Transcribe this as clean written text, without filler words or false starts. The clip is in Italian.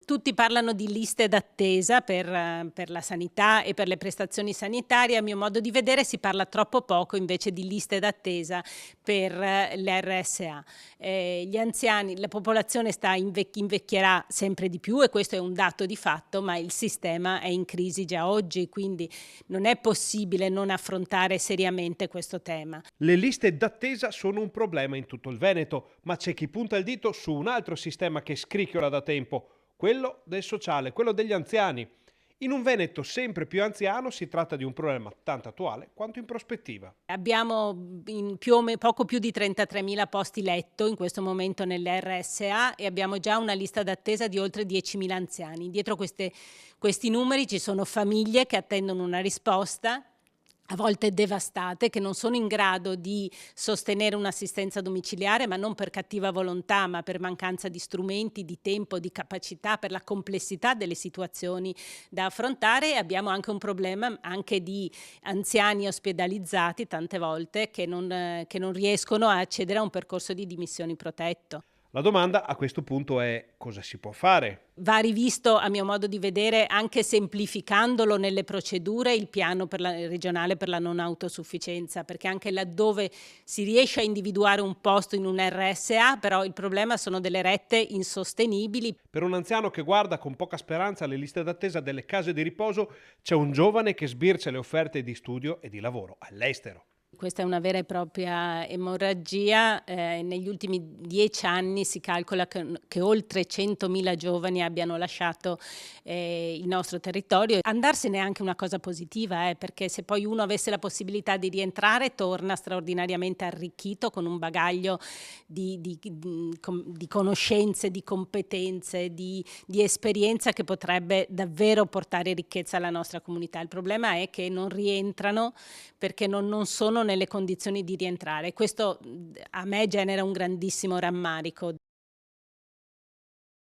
Tutti parlano di liste d'attesa per la sanità e per le prestazioni sanitarie. A mio modo di vedere si parla troppo poco invece di liste d'attesa per le RSA. Gli anziani, la popolazione invecchierà sempre di più e questo è un dato di fatto, ma il sistema è in crisi già oggi, quindi non è possibile non affrontare seriamente questo tema. Le liste d'attesa sono un problema in tutto il Veneto, ma c'è chi punta il dito su un altro sistema che scricchiola da tempo, quello del sociale, quello degli anziani. In un Veneto sempre più anziano si tratta di un problema tanto attuale quanto in prospettiva. Abbiamo poco più di 33.000 posti letto in questo momento nelle RSA e abbiamo già una lista d'attesa di oltre 10.000 anziani. Dietro questi numeri ci sono famiglie che attendono una risposta, a volte devastate, che non sono in grado di sostenere un'assistenza domiciliare, ma non per cattiva volontà, ma per mancanza di strumenti, di tempo, di capacità, per la complessità delle situazioni da affrontare. E abbiamo anche un problema anche di anziani ospedalizzati tante volte che non riescono a accedere a un percorso di dimissioni protetto. La domanda a questo punto è: cosa si può fare? Va rivisto, a mio modo di vedere, anche semplificandolo nelle procedure, il piano regionale per la non autosufficienza, perché anche laddove si riesce a individuare un posto in un RSA, però il problema sono delle rette insostenibili. Per un anziano che guarda con poca speranza alle liste d'attesa delle case di riposo, c'è un giovane che sbircia le offerte di studio e di lavoro all'estero. Questa è una vera e propria emorragia. Negli ultimi 10 anni si calcola che oltre 100.000 giovani abbiano lasciato il nostro territorio. Andarsene è anche una cosa positiva, perché se poi uno avesse la possibilità di rientrare, torna straordinariamente arricchito con un bagaglio di conoscenze, di competenze, di esperienza che potrebbe davvero portare ricchezza alla nostra comunità. Il problema è che non rientrano perché non sono nelle condizioni di rientrare. Questo a me genera un grandissimo rammarico.